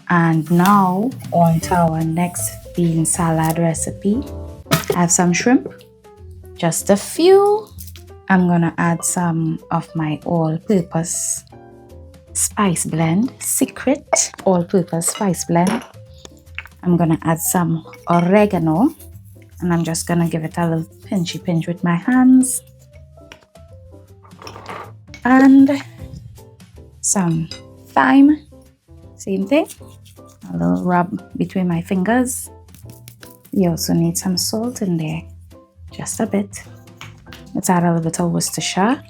And now on to our next bean salad recipe. I have some shrimp, just a few. I'm gonna add some of my all-purpose spice blend, secret all-purpose spice blend. I'm gonna add some oregano, and I'm just gonna give it a little pinchy pinch with my hands. And some thyme, same thing, a little rub between my fingers. You also need some salt in there, just a bit. Let's add a little bit of Worcestershire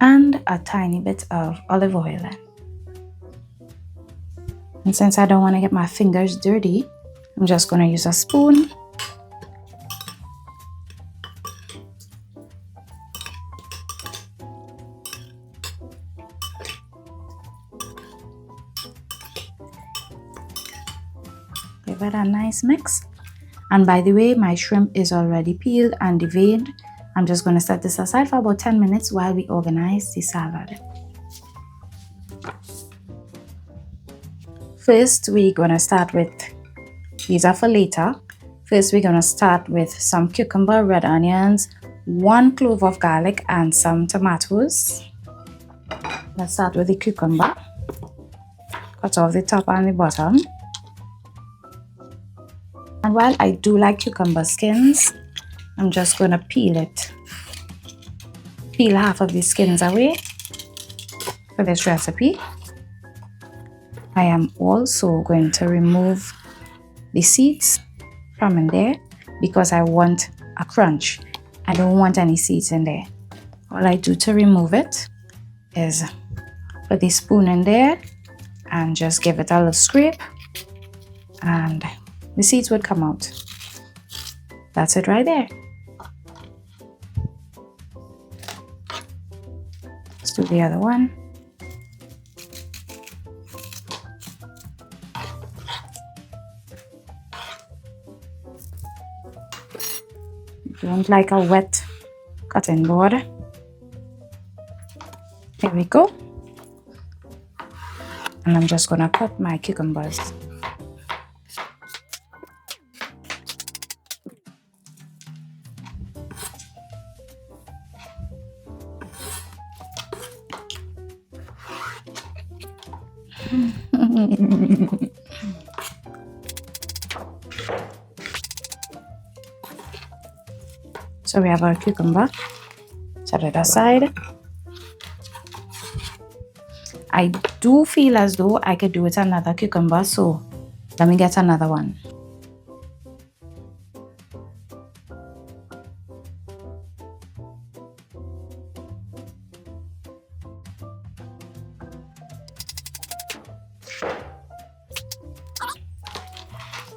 and a tiny bit of olive oil. And since I don't want to get my fingers dirty, I'm just going to use a spoon. Give it a nice mix. And by the way, my shrimp is already peeled and deveined. I'm just going to set this aside for about 10 minutes while we organize the salad. First, we're going to start with, these are for later. First, we're going to start with some cucumber, red onions, 1 clove of garlic, and some tomatoes. Let's start with the cucumber. Cut off the top and the bottom. And while I do like cucumber skins, I'm just going to peel it. Peel half of the skins away for this recipe. I am also going to remove the seeds from in there because I want a crunch. I don't want any seeds in there. All I do to remove it is put the spoon in there and just give it a little scrape, and the seeds would come out. That's it right there. Let's do the other one. Don't like a wet cutting board. Here we go. And I'm just gonna cut my cucumbers. So we have our cucumber. Set it aside. I do feel as though I could do with another cucumber, so let me get another one.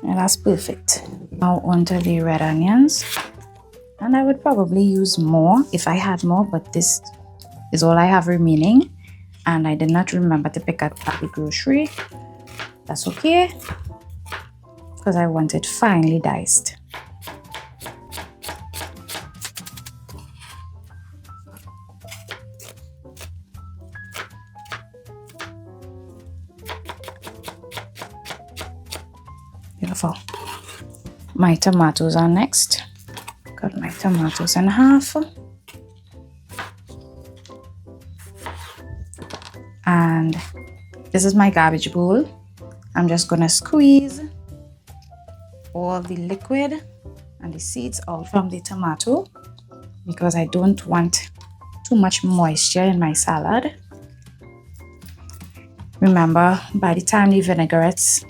And that's perfect. Now onto the red onions. And I would probably use more if I had more, but this is all I have remaining. And I did not remember to pick up at the grocery. That's okay, because I want it finely diced. Beautiful. My tomatoes are next. Cut my tomatoes in half. And this is my garbage bowl. I'm just gonna squeeze all the liquid and the seeds out from the tomato because I don't want too much moisture in my salad. Remember, by the time the vinaigrettes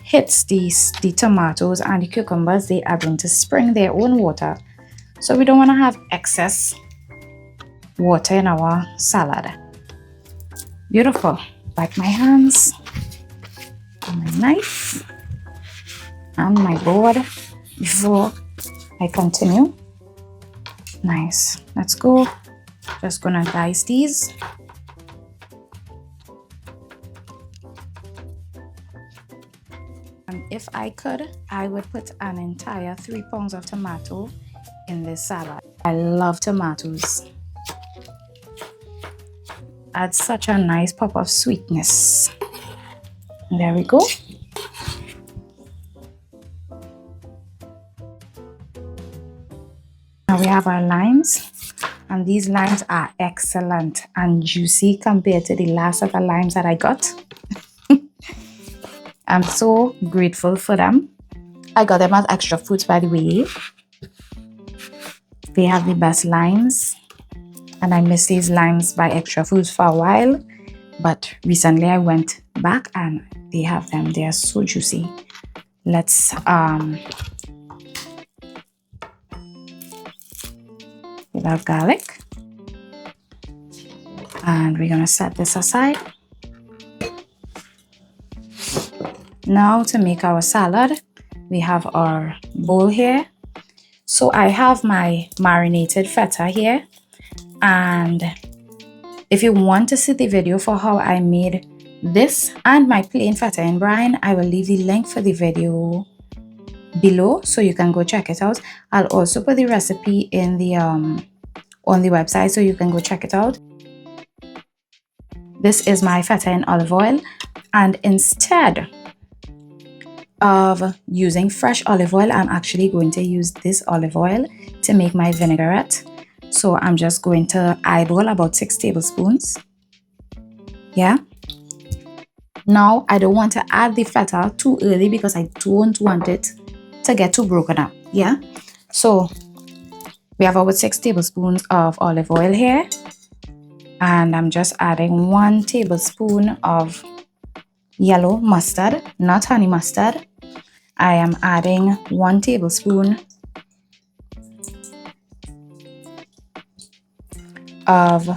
hits the tomatoes and the cucumbers, they are going to spring their own water. So we don't want to have excess water in our salad. Beautiful. Wipe my hands, and my knife, and my board before I continue. Nice. Let's go. Just gonna dice these. And if I could, I would put an entire 3 pounds of tomato in this salad. I love tomatoes. Adds such a nice pop of sweetness. There we go. Now we have our limes, and these limes are excellent and juicy compared to the last set of limes that I got. I'm so grateful for them. I got them at Extra Foods, by the way. They have the best limes, and I missed these limes by Extra Foods for a while, but recently I went back and they have them. They are so juicy. Let's with our garlic, and we're gonna set this aside. Now to make our salad, we have our bowl here. So I have my marinated feta here, and if you want to see the video for how I made this and my plain feta in brine, I will leave the link for the video below so you can go check it out. I'll also put the recipe in the on the website so you can go check it out. This is my feta in olive oil, and instead of using fresh olive oil, I'm actually going to use this olive oil to make my vinaigrette. So I'm just going to eyeball about 6 tablespoons. Yeah. Now I don't want to add the feta too early because I don't want it to get too broken up. Yeah. So we have about 6 tablespoons of olive oil here, and I'm just adding 1 tablespoon of yellow mustard, not honey mustard. I am adding 1 tablespoon of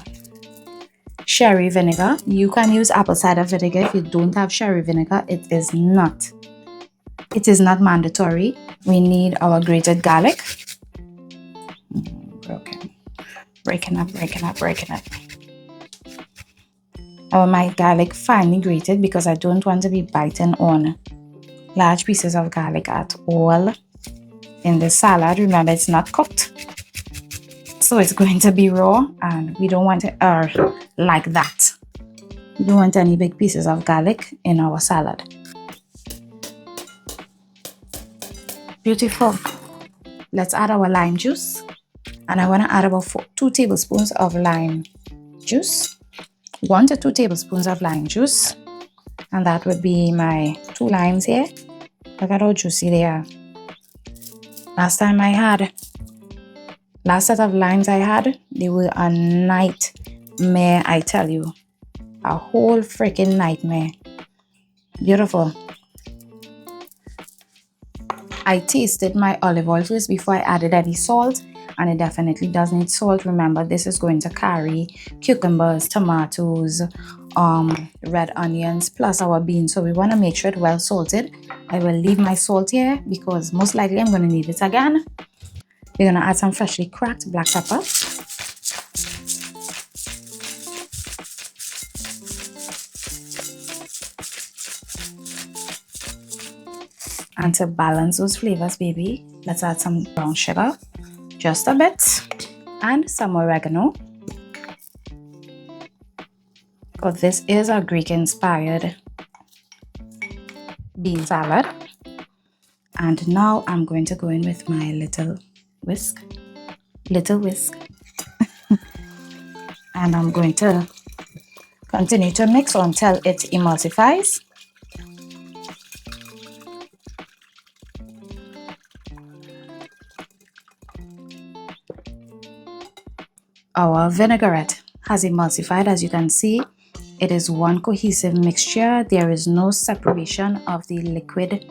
sherry vinegar. You can use apple cider vinegar if you don't have sherry vinegar. It is not mandatory. We need our grated garlic. Breaking up. I want my garlic finely grated because I don't want to be biting on large pieces of garlic at all in the salad. Remember, it's not cooked, so it's going to be raw, and we don't want it like that. We don't want any big pieces of garlic in our salad. Beautiful. Let's add our lime juice, and I want to add about 2 tablespoons of lime juice. 1 to 2 tablespoons of lime juice, and that would be my 2 limes here. Look at how juicy they are. Last set of limes I had, they were a nightmare, I tell you. A whole freaking nightmare. Beautiful. I tasted my olive oil first before I added any salt, and it definitely does need salt. Remember, this is going to carry cucumbers, tomatoes, red onions, plus our beans, so we want to make sure it's well salted. I will leave my salt here because most likely I'm going to need it again. We're going to add some freshly cracked black pepper. And to balance those flavors, baby, let's add some brown sugar, just a bit, and some oregano. Because this is a Greek-inspired bean salad. And now I'm going to go in with my little whisk. And I'm going to continue to mix until it emulsifies. Our vinaigrette has emulsified. As you can see, it is one cohesive mixture. There is no separation of the liquid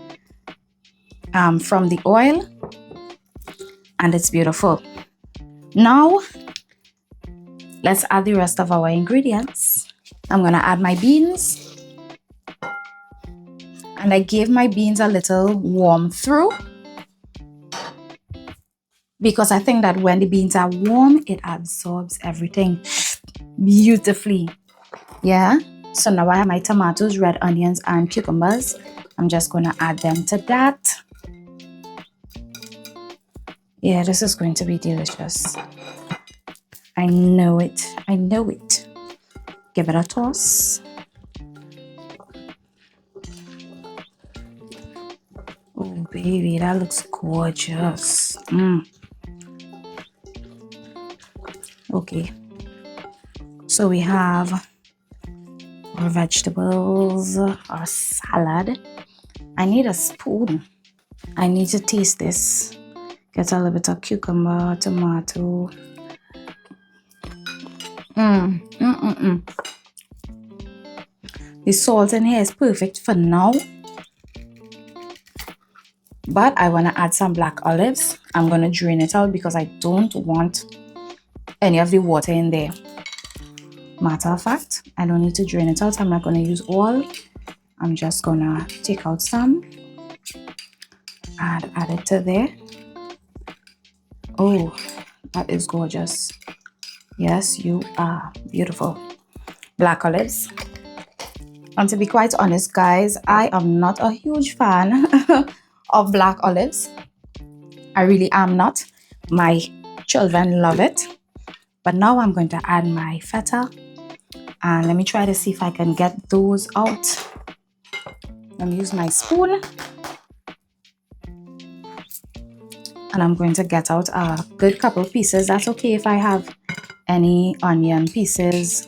from the oil, and it's beautiful. Now let's add the rest of our ingredients. I'm gonna add my beans, and I gave my beans a little warm through because I think that when the beans are warm, it absorbs everything beautifully. Yeah. So now I have my tomatoes, red onions, and cucumbers. I'm just gonna add them to that. Yeah, this is going to be delicious. I know it. Give it a toss. Oh, baby, that looks gorgeous. Okay, so we have our vegetables, our salad. I need a spoon. I need to taste this. Get a little bit of cucumber, tomato. The salt in here is perfect for now. But I want to add some black olives. I'm going to drain it out because I don't want any of the water in there. Matter of fact, I don't need to drain it out. I'm not going to use all. I'm just going to take out some. Add it to there. Oh, that is gorgeous. Yes, you are beautiful. Black olives. And to be quite honest, guys, I am not a huge fan of black olives. I really am not. My children love it. But now I'm going to add my feta. And let me try to see if I can get those out. Let me use my spoon. And I'm going to get out a good couple pieces. That's okay if I have any onion pieces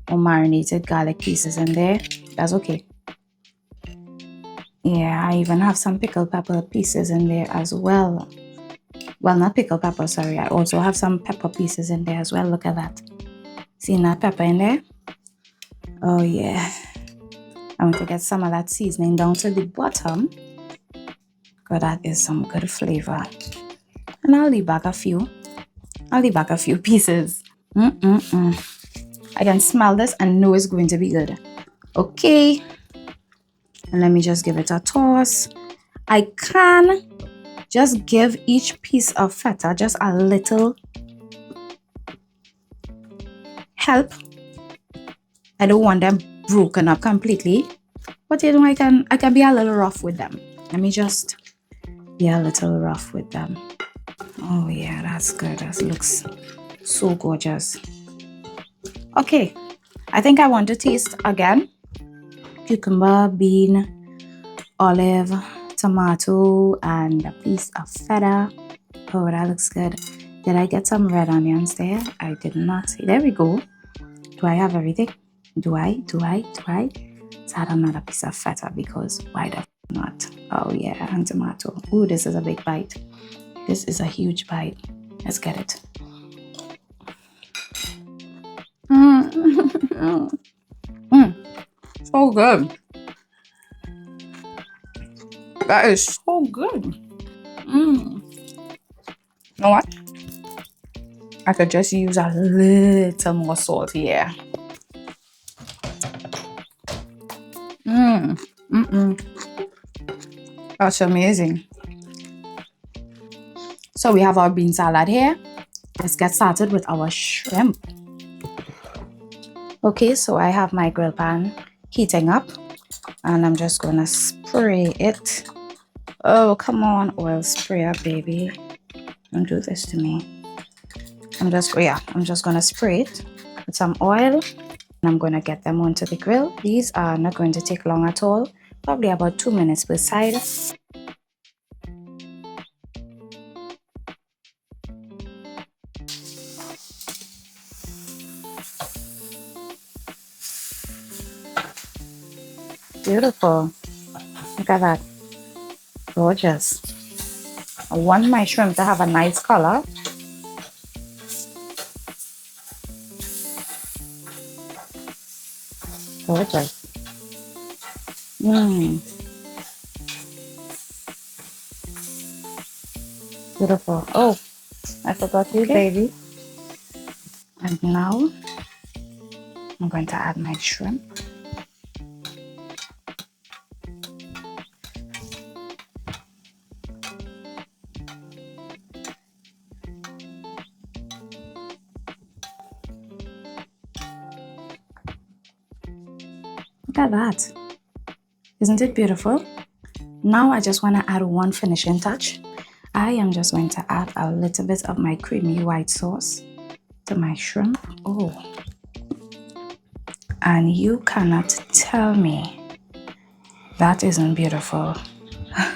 or marinated garlic pieces in there. That's okay. Yeah, I even have some pickled pepper pieces in there as well. Well, not pickled pepper, sorry. I also have some pepper pieces in there as well. Look at that. See that pepper in there? Oh, yeah. I'm going to get some of that seasoning down to the bottom. Because that is some good flavor. And I'll leave back a few. I'll leave back a few pieces. I can smell this and know it's going to be good. Okay. And let me just give it a toss. I can just give each piece of feta just a little help. I don't want them broken up completely. But you know, I can be a little rough with them. Let me just be a little rough with them. Oh yeah, that's good. That looks so gorgeous. Okay, I think I want to taste again. Cucumber, bean, olive, tomato, and a piece of feta. Oh, that looks good. Did I get some red onions there? I did not see. There we go. Do I have everything? Do I? Let's add another piece of feta because why the not? Oh yeah, and tomato. Ooh, this is a big bite. This is a huge bite. Let's get it. So good. That is so good. You know what? I could just use a little more salt here. That's amazing. So we have our bean salad here. Let's get started with our shrimp. Okay, so I have my grill pan heating up and I'm just gonna spray it. Oh, come on, oil sprayer, baby. Don't do this to me. I'm just gonna spray it with some oil and I'm gonna get them onto the grill. These are not going to take long at all, probably about 2 minutes per side. Beautiful. Look at that. Gorgeous. I want my shrimp to have a nice color. Gorgeous. Beautiful. Oh, I forgot you, baby. And now I'm going to add my shrimp. Look at that. Isn't it beautiful? Now I just want to add one finishing touch. I am just going to add a little bit of my creamy white sauce to my shrimp. Oh. And you cannot tell me that isn't beautiful.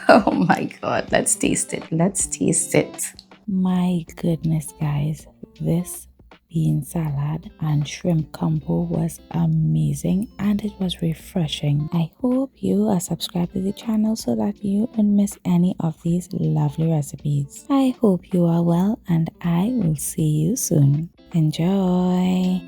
Oh my God, let's taste it. Let's taste it. My goodness, guys, this bean salad and shrimp combo was amazing and it was refreshing. I hope you are subscribed to the channel so that you don't miss any of these lovely recipes. I hope you are well and I will see you soon. Enjoy!